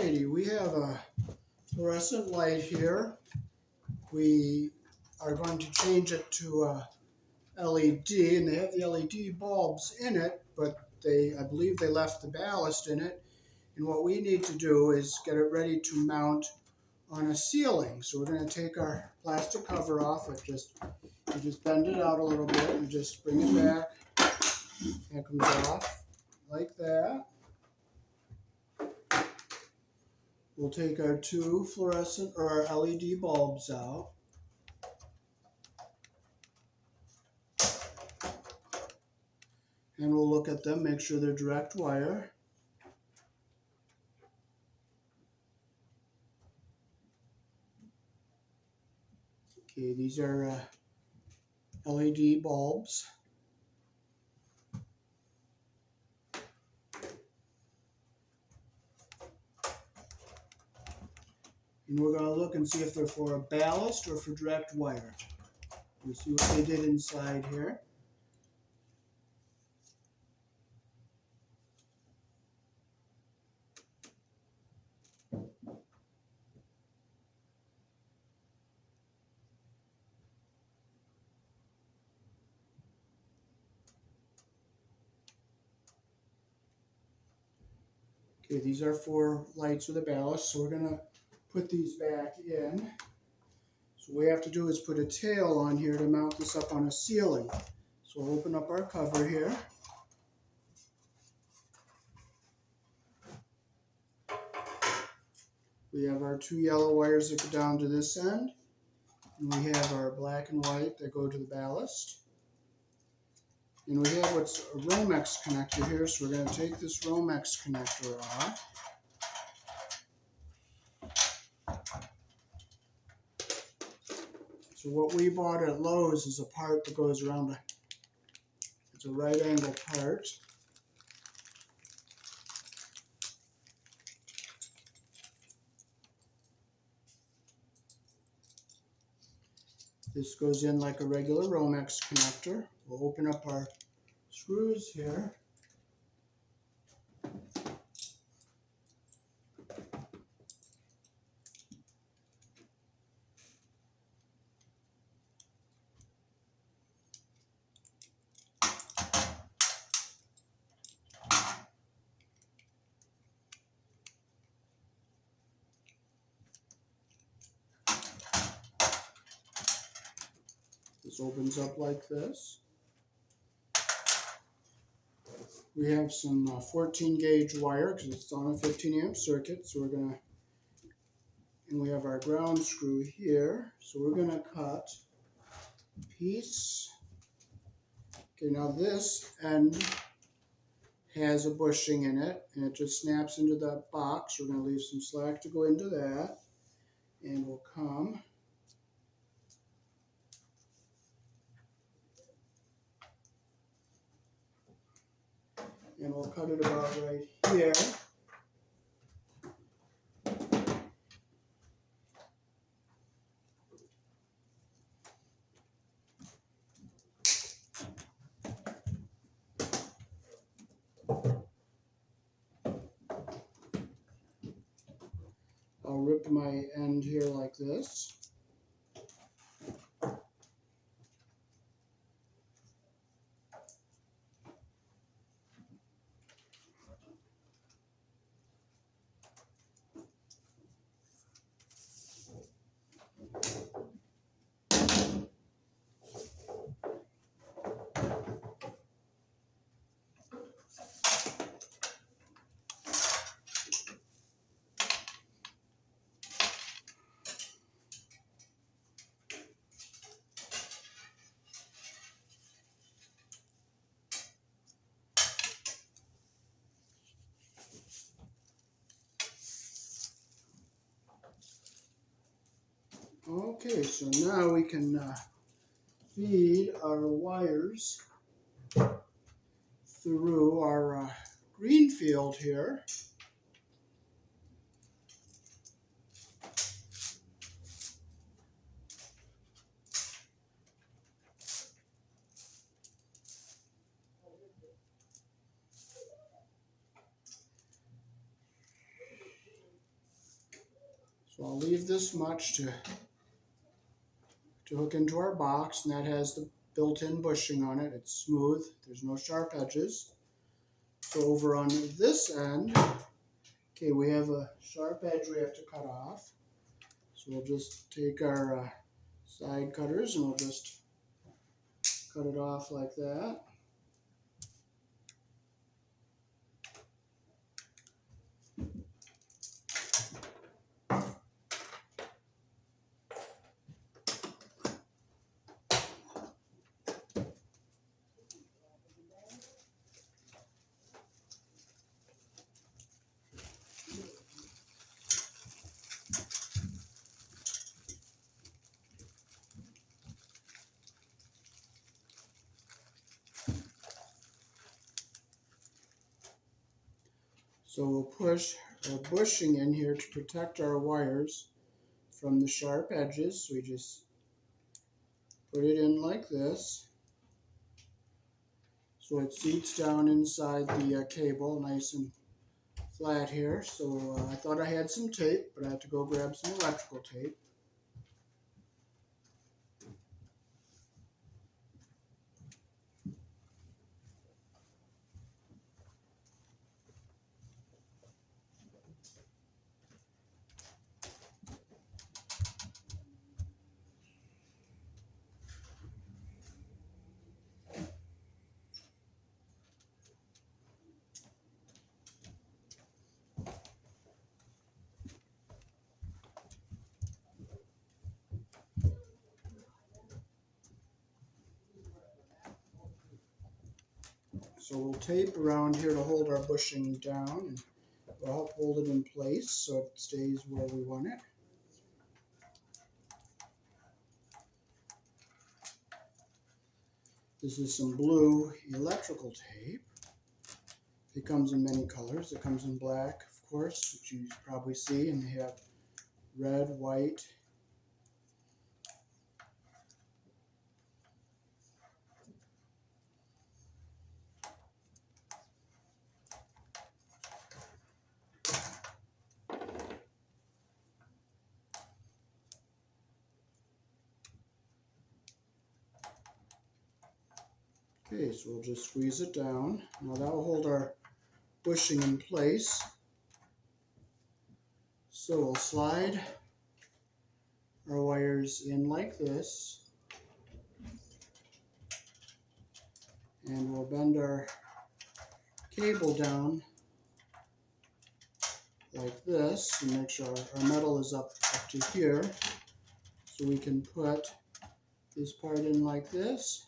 Alrighty, we have a fluorescent light here. We are going to change it to a LED, and they have the LED bulbs in it, but I believe they left the ballast in it. And what we need to do is get it ready to mount on a ceiling. So we're going to take our plastic cover off. You just bend it out a little bit and just bring it back. And it comes off like that. We'll take our two fluorescent or our LED bulbs out. And we'll look at them, make sure they're direct wire. Okay, these are LED bulbs. And we're going to look and see if they're for a ballast or for direct wire. We'll see what they did inside here. Okay, these are for lights with a ballast, so we're going to put these back in. So what we have to do is put a tail on here to mount this up on a ceiling. So we'll open up our cover here. We have our two yellow wires that go down to this end. And we have our black and white that go to the ballast. And we have what's a Romex connector here, so we're going to take this Romex connector off. So what we bought at Lowe's is a part that goes around, it's a right angle part. This goes in like a regular Romex connector. We'll open up our screws here. This opens up like this. We have some 14 gauge wire because it's on a 15 amp circuit, so and we have our ground screw here, so we're going to cut a piece. Okay, now this end has a bushing in it, and it just snaps into that box. We're going to leave some slack to go into that, and we'll come and we'll cut it about right here. I'll rip my end here like this. Okay, so now we can feed our wires through our green field here. So I'll leave this much to hook into our box, and that has the built-in bushing on it. It's smooth, there's no sharp edges. So over on this end, okay, we have a sharp edge we have to cut off. So we'll just take our side cutters and we'll just cut it off like that. So we'll push our bushing in here to protect our wires from the sharp edges. So we just put it in like this. So it seats down inside the cable nice and flat here. So I thought I had some tape, but I had to go grab some electrical tape. So we'll tape around here to hold our bushing down, and we'll help hold it in place so it stays where we want it. This is some blue electrical tape. It comes in many colors. It comes in black, of course, which you probably see, and they have red, white. Okay, so we'll just squeeze it down. Now that will hold our bushing in place. So we'll slide our wires in like this, and we'll bend our cable down like this and make sure our metal is up to here, so we can put this part in like this.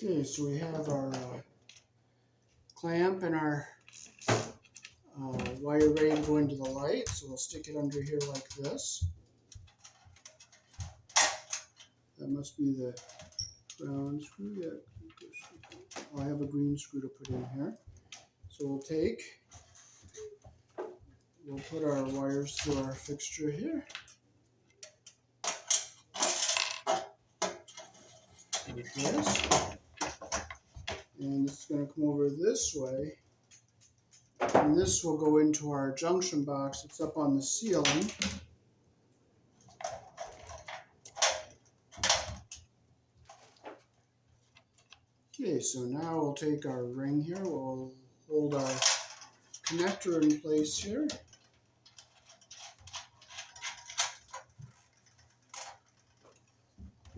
Okay, so we have our clamp and our wire ready to go into the light, so we'll stick it under here like this. That must be the brown screw. Yeah, I have a green screw to put in here. So we'll put our wires through our fixture here. Like this. And this is going to come over this way. And this will go into our junction box. It's up on the ceiling. Okay, so now we'll take our ring here. We'll hold our connector in place here.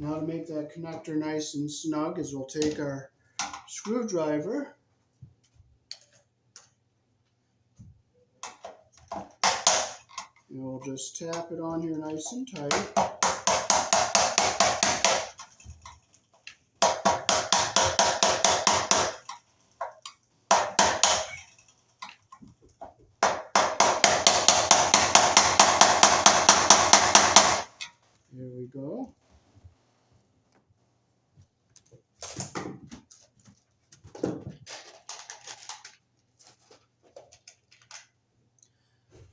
Now to make that connector nice and snug is we'll take our screwdriver and we'll just tap it on here nice and tight. There we go.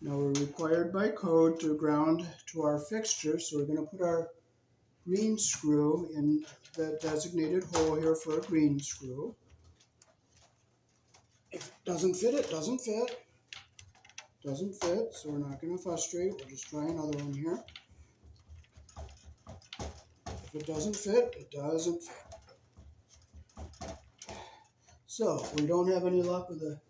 Now we're required by code to ground to our fixture, so we're going to put our green screw in the designated hole here for a green screw. If it doesn't fit, it doesn't fit. Doesn't fit, so we're not going to frustrate. We'll just try another one here. If it doesn't fit, it doesn't fit. So we don't have any luck with the,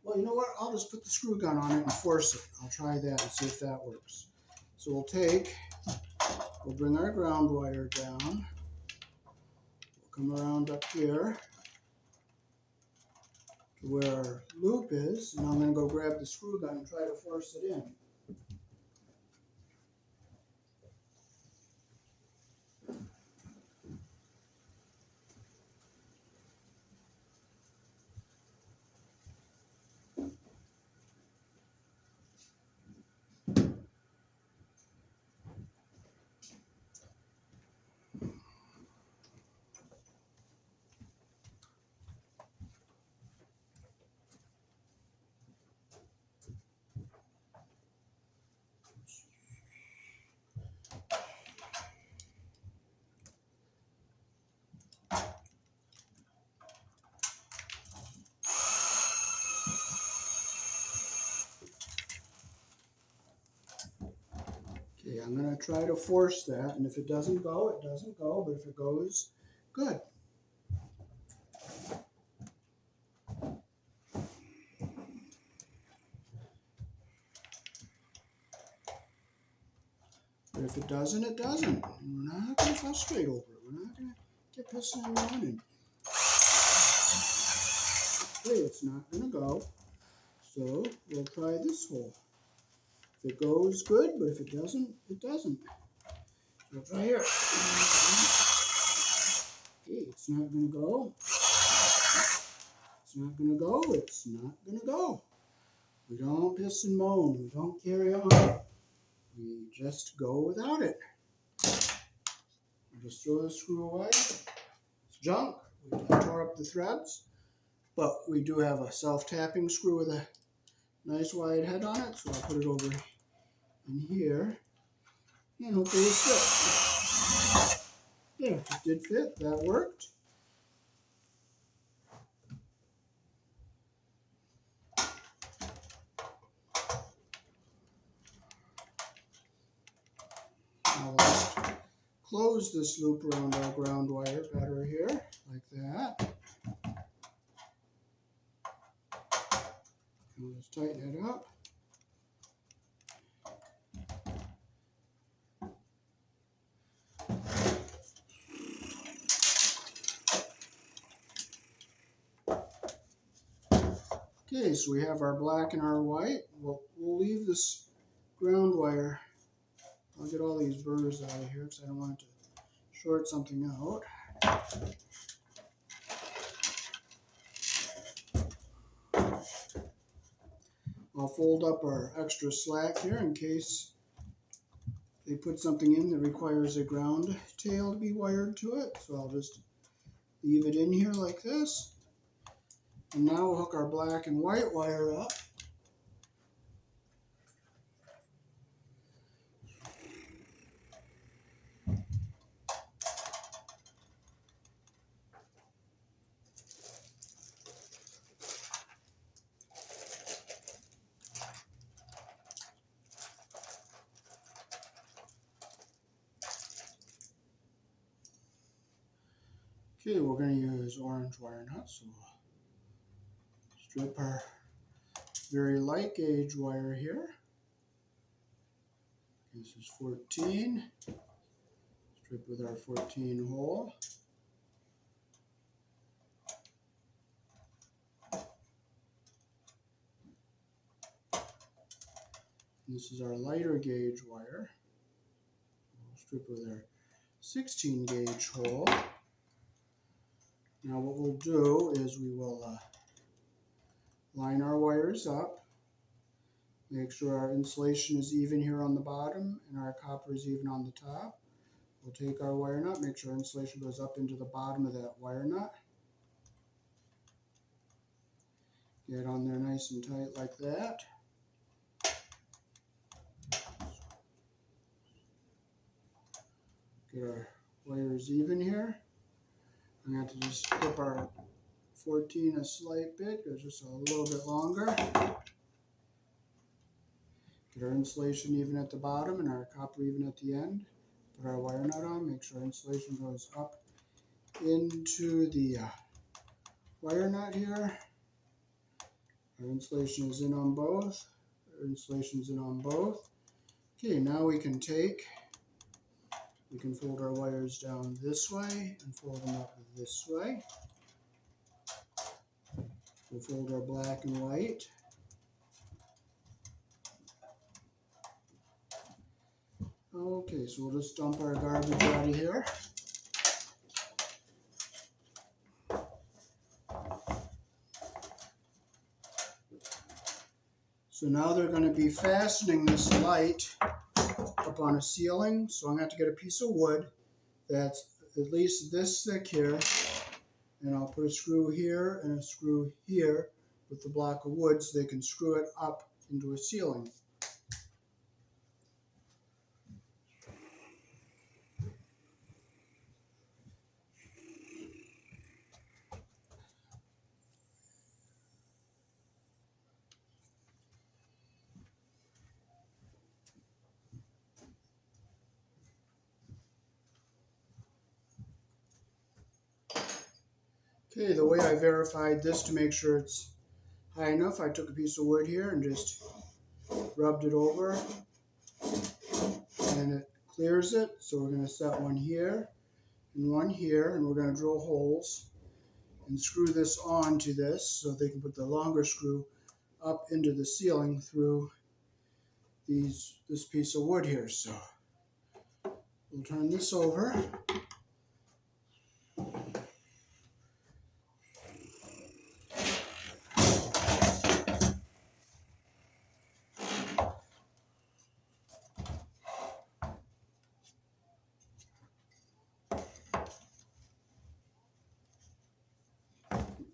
well, you know what? I'll just put the screw gun on it and force it. I'll try that and see if that works. So we'll bring our ground wire down. We'll come around up here to where our loop is, and I'm going to go grab the screw gun and try to force it in. Okay, I'm going to try to force that, and if it doesn't go, it doesn't go, but if it goes, good. But if it doesn't, it doesn't. And we're not going to frustrate over it. We're not going to get pissing and moaning. Okay, it's not going to go. So we'll try this hole. If it goes, good, but if it doesn't, it doesn't. So we'll try here. Okay, it's not going to go. It's not going to go. It's not going to go. We don't piss and moan. We don't carry on. We just go without it. We'll just throw the screw away. It's junk. We tore up the threads. But we do have a self-tapping screw with a nice wide head on it. So I'll put it over in here. And hopefully it fits. There, it did fit. That worked. I'll just close this loop around our ground wire better here, like that. We'll just tighten it up. Okay, so we have our black and our white. We'll leave this ground wire. I'll get all these burrs out of here because I don't want it to short something out. I'll fold up our extra slack here in case they put something in that requires a ground tail to be wired to it. So I'll just leave it in here like this. And now we'll hook our black and white wire up. Okay, we're going to use orange wire nuts. So we'll strip our very light gauge wire here. This is 14. Strip Strip with our 14 hole. This is our lighter gauge wire. We'll strip with our 16 gauge hole. Now what we'll do is we will line our wires up, make sure our insulation is even here on the bottom and our copper is even on the top. We'll take our wire nut, make sure our insulation goes up into the bottom of that wire nut. Get on there nice and tight like that. Get our wires even here. I'm going to have to just clip our 14 a slight bit, go just a little bit longer. Get our insulation even at the bottom and our copper even at the end. Put our wire nut on, make sure our insulation goes up into the wire nut here. Our insulation is in on both. Our insulation is in on both. Okay, now we can fold our wires down this way and fold them up this way. We'll fold our black and white. Okay, so we'll just dump our garbage out of here. So now they're going to be fastening this light up on a ceiling. So I'm going to have to get a piece of wood that's at least this thick here. And I'll put a screw here and a screw here with the block of wood so they can screw it up into a ceiling. Okay, the way I verified this to make sure it's high enough, I took a piece of wood here and just rubbed it over and it clears it. So we're going to set one here and one here, and we're going to drill holes and screw this onto this so they can put the longer screw up into the ceiling through this piece of wood here. So we'll turn this over.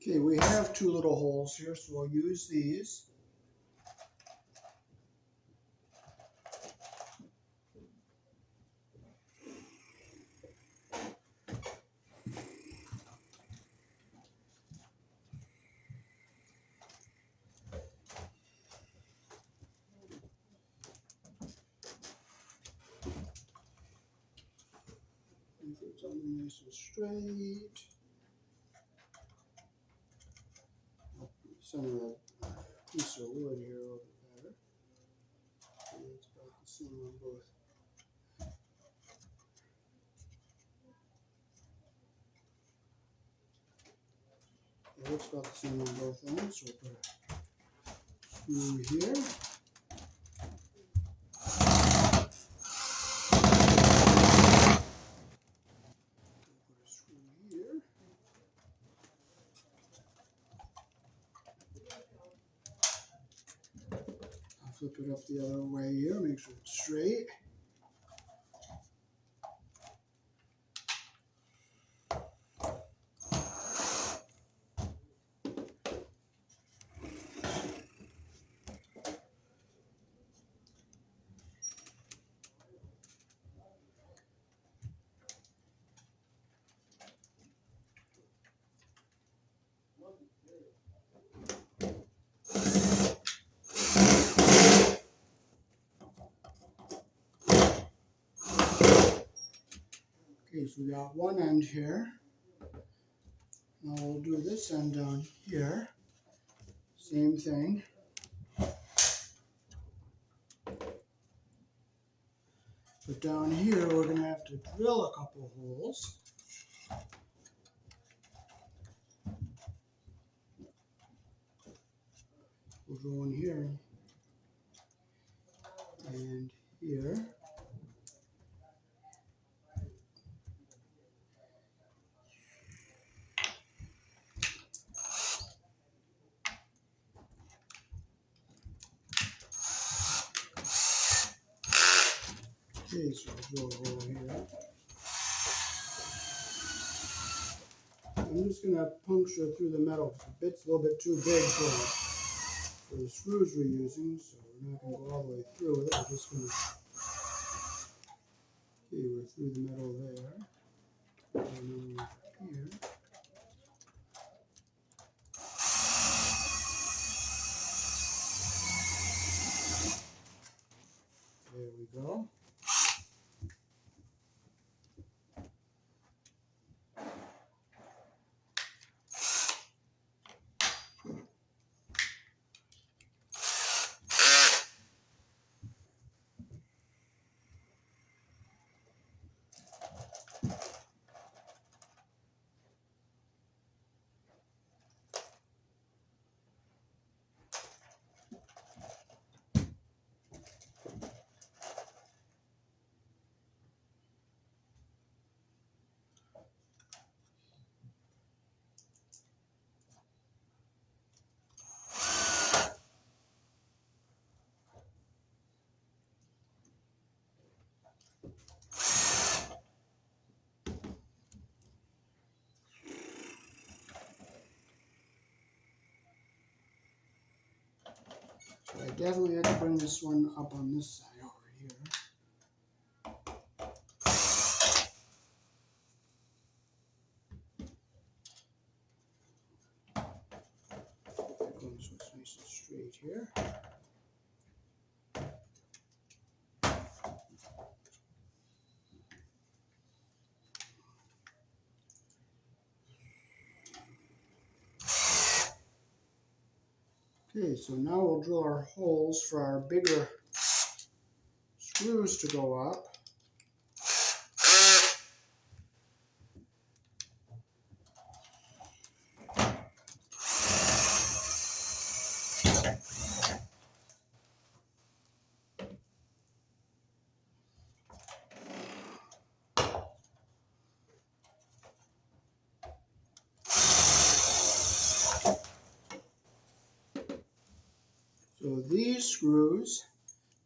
Okay, we have two little holes here, so we'll use these. Make it something nice and straight. Center a piece of wood here a little bit better. And it's about the same on both. It looks about the same on both ends, so we'll put a screw here. Put a screw here. I'll flip it up the other way here, make sure it's straight. Okay, so we got one end here. Now we'll do this end down here. Same thing. But down here, we're going to have to drill a couple holes. We'll go in here and here. Okay, so we'll drill a hole here. I'm just going to puncture through the metal. The bit's a little bit too big for the screws we're using, so we're not going to go all the way through it. We're just going to... Okay, we're through the metal there. And then here. There we go. So I definitely had to bring this one up on this side over here. So it's nice and straight here. Okay, so now we'll drill our holes for our bigger screws to go up. So these screws,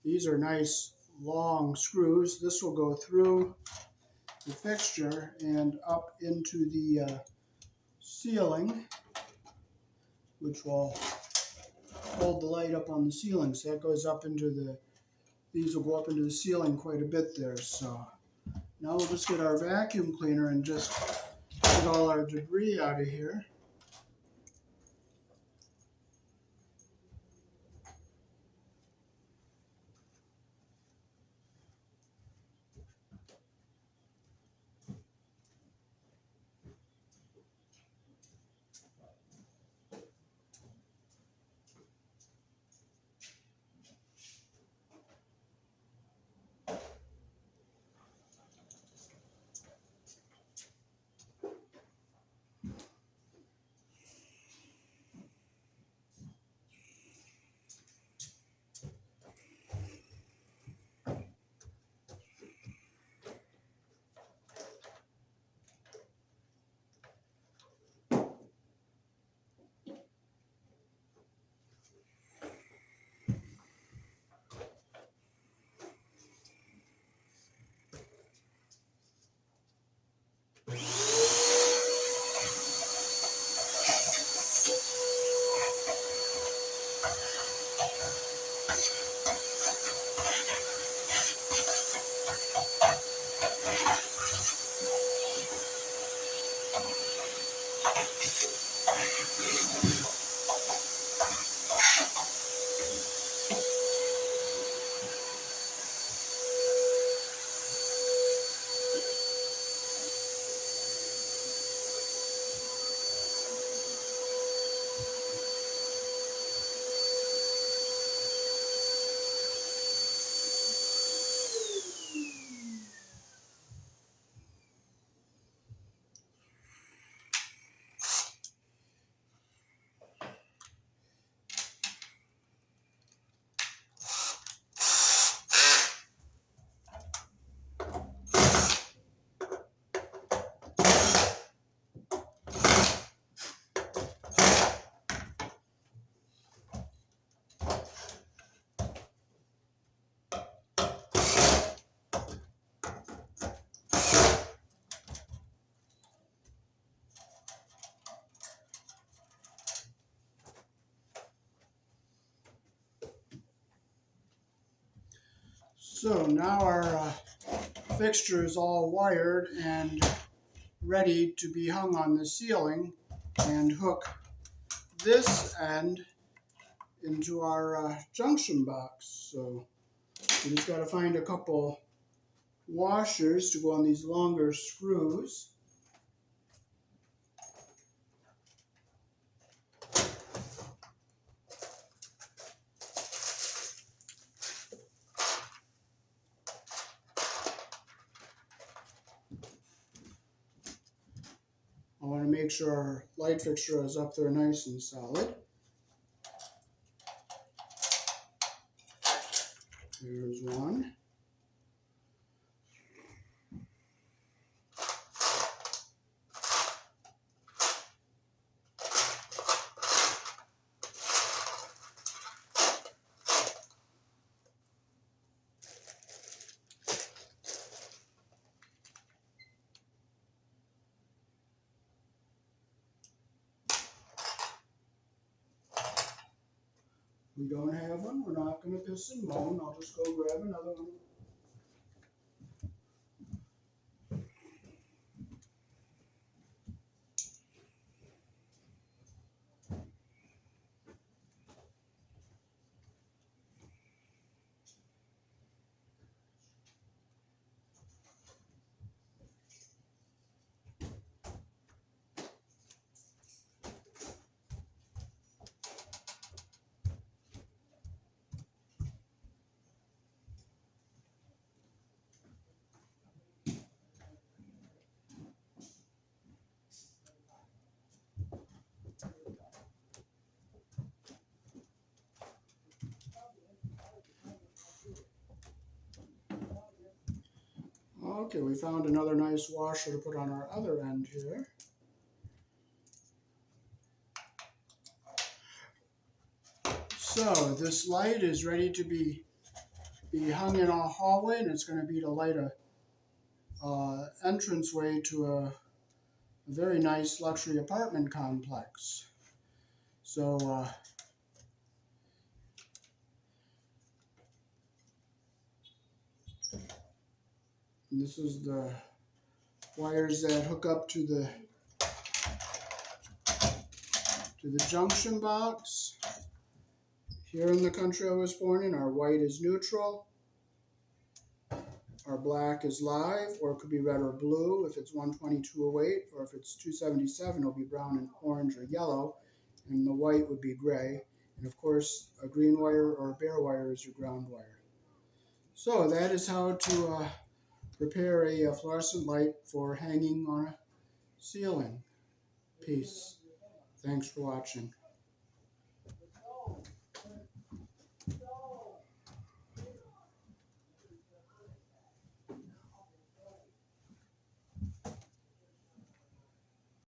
these are nice long screws. This will go through the fixture and up into the ceiling, which will hold the light up on the ceiling. So that goes up into the, these will go up into the ceiling quite a bit there. So now we'll just get our vacuum cleaner and just get all our debris out of here. So now our fixture is all wired and ready to be hung on the ceiling, and hook this end into our junction box. So we just got to find a couple washers to go on these longer screws. I want to make sure our light fixture is up there nice and solid. Here's one. We don't have one, we're not going to piss and moan. I'll just go grab another one. Okay, we found another nice washer to put on our other end here. So this light is ready to be hung in a hallway, and it's going to be to light a entranceway to a very nice luxury apartment complex. So this is the wires that hook up to the junction box. Here in the country I was born in, our white is neutral, our black is live, or it could be red or blue if it's 12208, or if it's 277 it'll be brown and orange or yellow, and the white would be gray. And of course a green wire or a bare wire is your ground wire. So that is how to prepare a fluorescent light for hanging on a ceiling. Peace. Thanks for watching.